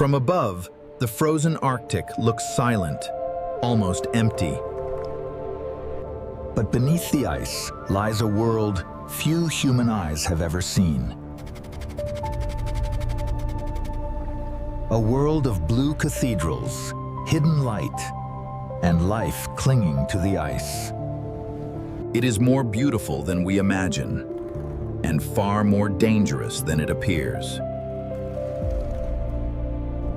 From above, the frozen Arctic looks silent, almost empty. But beneath the ice lies a world few human eyes have ever seen. A world of blue cathedrals, hidden light, and life clinging to the ice. It is more beautiful than we imagine, and far more dangerous than it appears.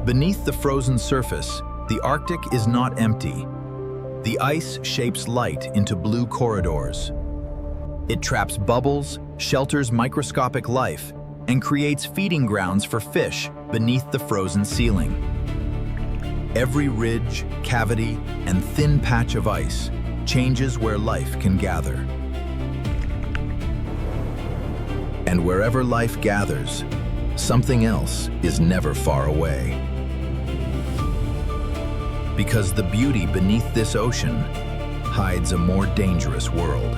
Beneath the frozen surface, the Arctic is not empty. The ice shapes light into blue corridors. It traps bubbles, shelters microscopic life, and creates feeding grounds for fish beneath the frozen ceiling. Every ridge, cavity, and thin patch of ice changes where life can gather. And wherever life gathers, something else is never far away. Because the beauty beneath this ocean hides a more dangerous world.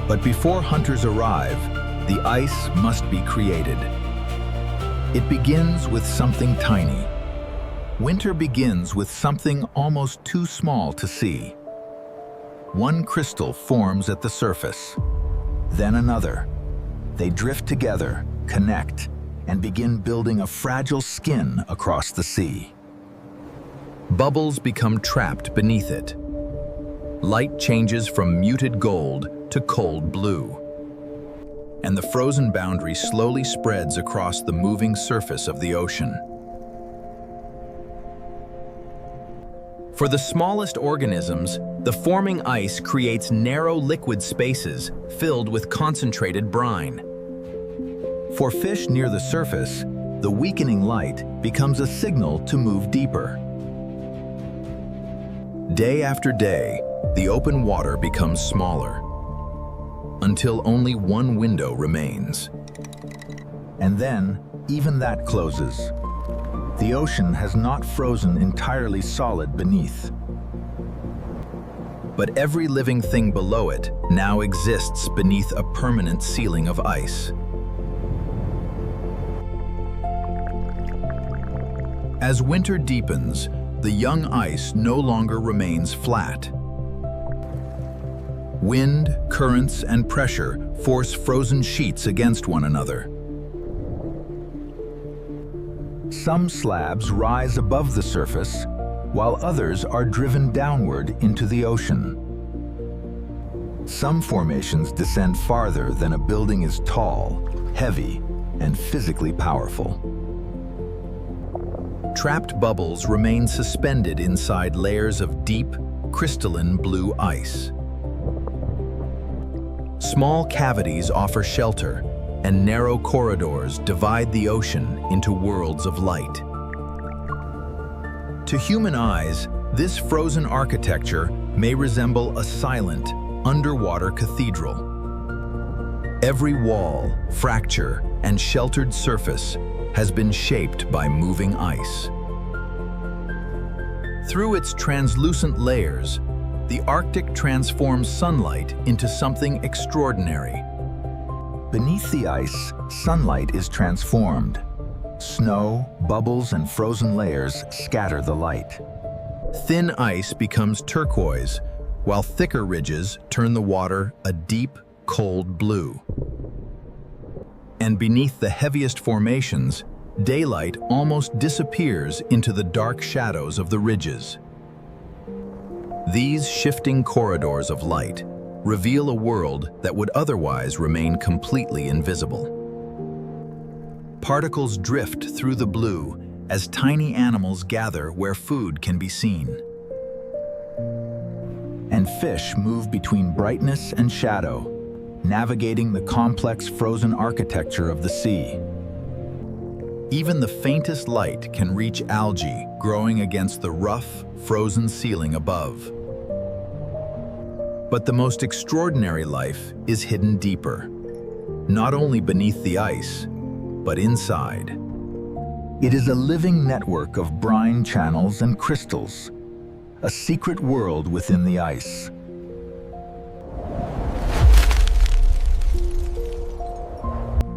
But before hunters arrive, the ice must be created. It begins with something tiny. Winter begins with something almost too small to see. One crystal forms at the surface, then another. They drift together, connect, and begin building a fragile skin across the sea. Bubbles become trapped beneath it. Light changes from muted gold to cold blue. And the frozen boundary slowly spreads across the moving surface of the ocean. For the smallest organisms, the forming ice creates narrow liquid spaces filled with concentrated brine. For fish near the surface, the weakening light becomes a signal to move deeper. Day after day, the open water becomes smaller, until only one window remains. And then, even that closes. The ocean has not frozen entirely solid beneath. But every living thing below it now exists beneath a permanent ceiling of ice. As winter deepens, the young ice no longer remains flat. Wind, currents, and pressure force frozen sheets against one another. Some slabs rise above the surface, while others are driven downward into the ocean. Some formations descend farther than a building is tall, heavy, and physically powerful. Trapped bubbles remain suspended inside layers of deep, crystalline blue ice. Small cavities offer shelter, and narrow corridors divide the ocean into worlds of light. To human eyes, this frozen architecture may resemble a silent, underwater cathedral. Every wall, fracture, and sheltered surface has been shaped by moving ice. Through its translucent layers, the Arctic transforms sunlight into something extraordinary. Beneath the ice, sunlight is transformed. Snow, bubbles, and frozen layers scatter the light. Thin ice becomes turquoise, while thicker ridges turn the water a deep, cold blue. And beneath the heaviest formations, daylight almost disappears into the dark shadows of the ridges. These shifting corridors of light reveal a world that would otherwise remain completely invisible. Particles drift through the blue as tiny animals gather where food can be seen. And fish move between brightness and shadow, navigating the complex frozen architecture of the sea. Even the faintest light can reach algae growing against the rough, frozen ceiling above. But the most extraordinary life is hidden deeper, not only beneath the ice, but inside. It is a living network of brine channels and crystals, a secret world within the ice.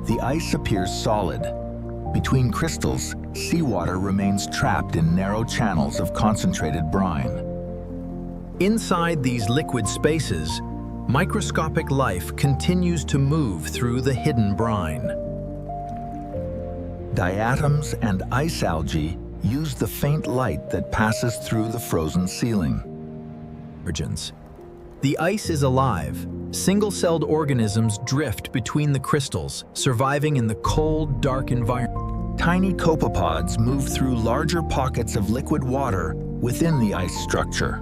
The ice appears solid, Between crystals, seawater remains trapped in narrow channels of concentrated brine. Inside these liquid spaces, microscopic life continues to move through the hidden brine. Diatoms and ice algae use the faint light that passes through the frozen ceiling. The ice is alive. Single-celled organisms drift between the crystals, surviving in the cold, dark environment. Tiny copepods move through larger pockets of liquid water within the ice structure.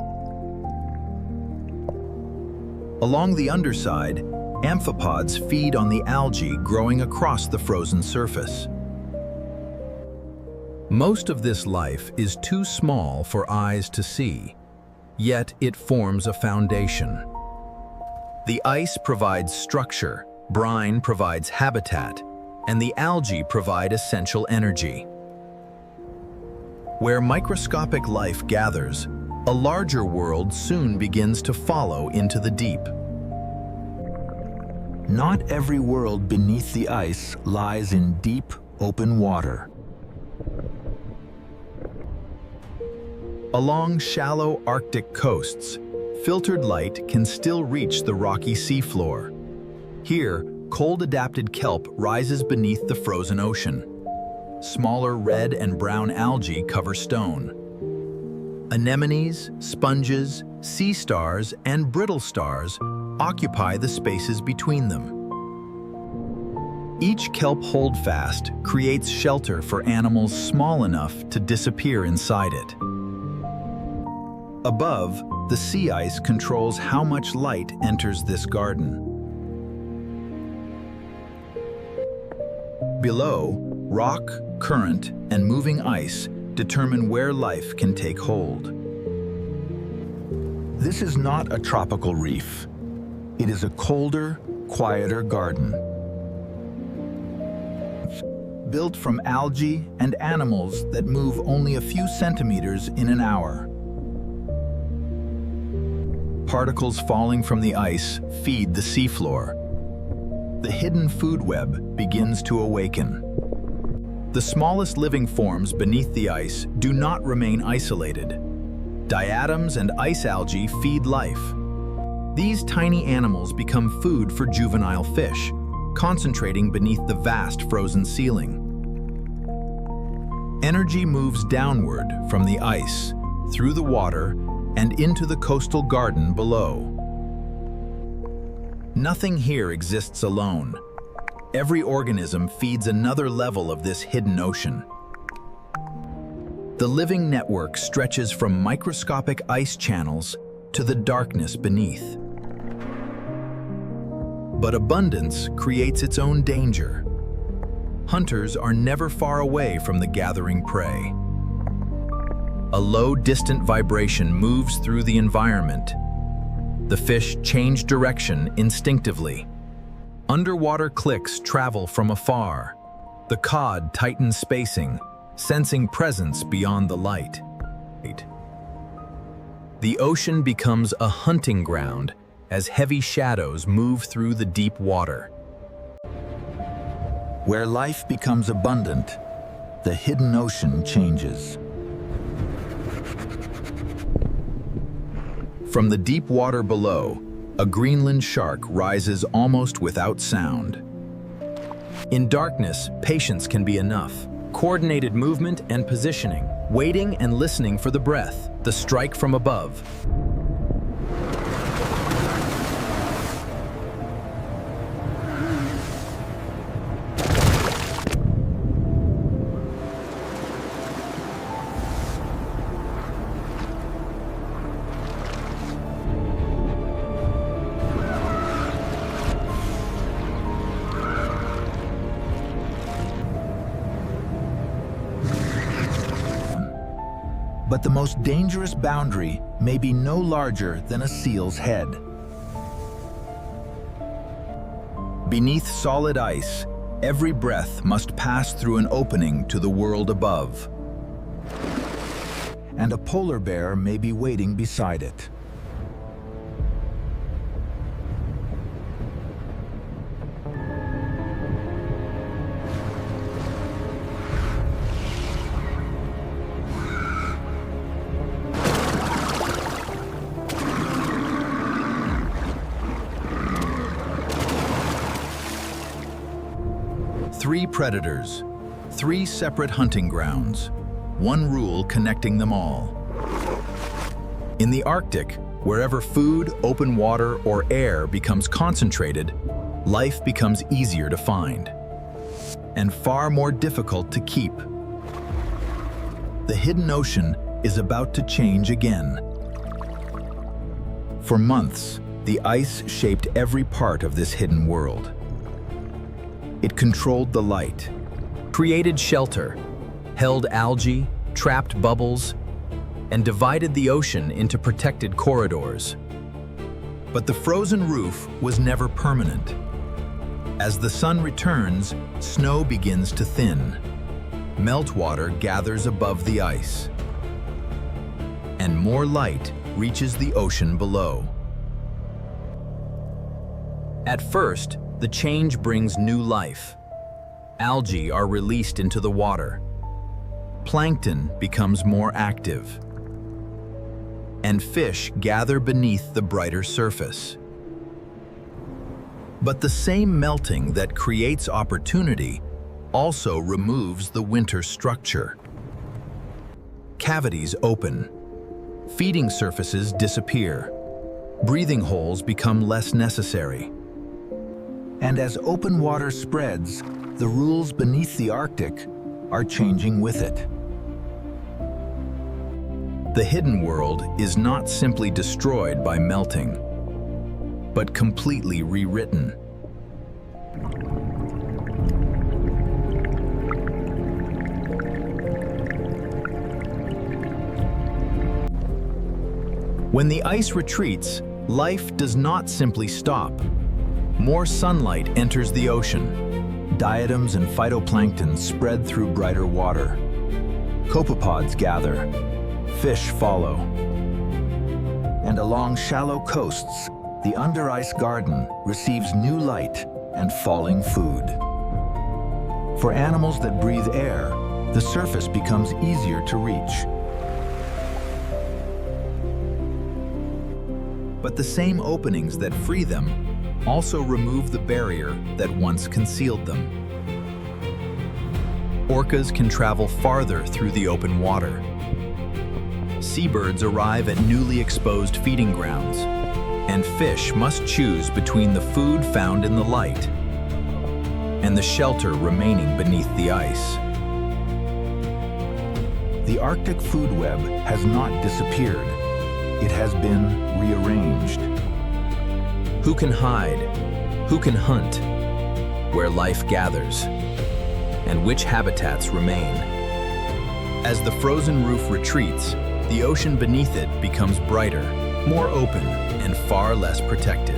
Along the underside, amphipods feed on the algae growing across the frozen surface. Most of this life is too small for eyes to see, yet it forms a foundation. The ice provides structure, brine provides habitat, and the algae provide essential energy. Where microscopic life gathers, a larger world soon begins to follow into the deep. Not every world beneath the ice lies in deep, open water. Along shallow Arctic coasts, filtered light can still reach the rocky seafloor. Here, cold-adapted kelp rises beneath the frozen ocean. Smaller red and brown algae cover stone. Anemones, sponges, sea stars, and brittle stars occupy the spaces between them. Each kelp holdfast creates shelter for animals small enough to disappear inside it. Above, the sea ice controls how much light enters this garden. Below, rock, current, and moving ice determine where life can take hold. This is not a tropical reef. It is a colder, quieter garden. Built from algae and animals that move only a few centimeters in an hour. Particles falling from the ice feed the seafloor. The hidden food web begins to awaken. The smallest living forms beneath the ice do not remain isolated. Diatoms and ice algae feed life. These tiny animals become food for juvenile fish, concentrating beneath the vast frozen ceiling. Energy moves downward from the ice, through the water, and into the coastal garden below. Nothing here exists alone. Every organism feeds another level of this hidden ocean. The living network stretches from microscopic ice channels to the darkness beneath. But abundance creates its own danger. Hunters are never far away from the gathering prey. A low, distant vibration moves through the environment. The fish change direction instinctively. Underwater clicks travel from afar. The cod tightens spacing, sensing presence beyond the light. The ocean becomes a hunting ground as heavy shadows move through the deep water. Where life becomes abundant, the hidden ocean changes. From the deep water below, a Greenland shark rises almost without sound. In darkness, patience can be enough. Coordinated movement and positioning, waiting and listening for the breath, the strike from above. But the most dangerous boundary may be no larger than a seal's head. Beneath solid ice, every breath must pass through an opening to the world above. And a polar bear may be waiting beside it. 3 predators, 3 separate hunting grounds, one rule connecting them all. In the Arctic, wherever food, open water, or air becomes concentrated, life becomes easier to find and far more difficult to keep. The hidden ocean is about to change again. For months, the ice shaped every part of this hidden world. It controlled the light, created shelter, held algae, trapped bubbles, and divided the ocean into protected corridors. But the frozen roof was never permanent. As the sun returns, snow begins to thin. Meltwater gathers above the ice, and more light reaches the ocean below. At first, the change brings new life. Algae are released into the water. Plankton becomes more active, and fish gather beneath the brighter surface. But the same melting that creates opportunity also removes the winter structure. Cavities open, feeding surfaces disappear, breathing holes become less necessary. And as open water spreads, the rules beneath the Arctic are changing with it. The hidden world is not simply destroyed by melting, but completely rewritten. When the ice retreats, life does not simply stop. More sunlight enters the ocean. Diatoms and phytoplankton spread through brighter water. Copepods gather. Fish follow. And along shallow coasts, the under-ice garden receives new light and falling food. For animals that breathe air, the surface becomes easier to reach. But the same openings that free them also remove the barrier that once concealed them. Orcas can travel farther through the open water. Seabirds arrive at newly exposed feeding grounds, and fish must choose between the food found in the light and the shelter remaining beneath the ice. The Arctic food web has not disappeared. It has been rearranged. Who can hide? Who can hunt? Where life gathers? And which habitats remain? As the frozen roof retreats, the ocean beneath it becomes brighter, more open, and far less protected.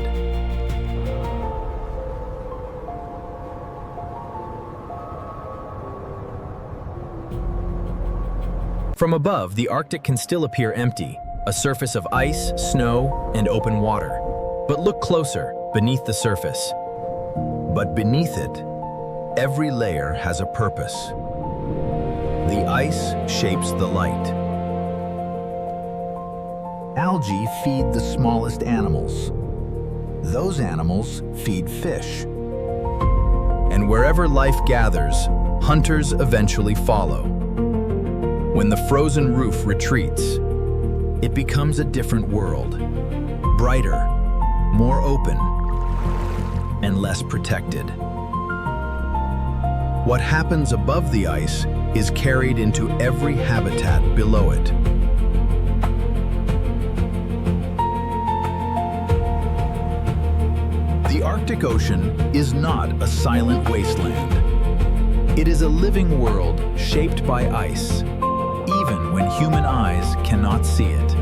From above, the Arctic can still appear empty, a surface of ice, snow, and open water. But look closer, beneath the surface. But beneath it, every layer has a purpose. The ice shapes the light. Algae feed the smallest animals. Those animals feed fish. And wherever life gathers, hunters eventually follow. When the frozen roof retreats, it becomes a different world, brighter, more open, and less protected. What happens above the ice is carried into every habitat below it. The Arctic Ocean is not a silent wasteland. It is a living world shaped by ice, even when human eyes cannot see it.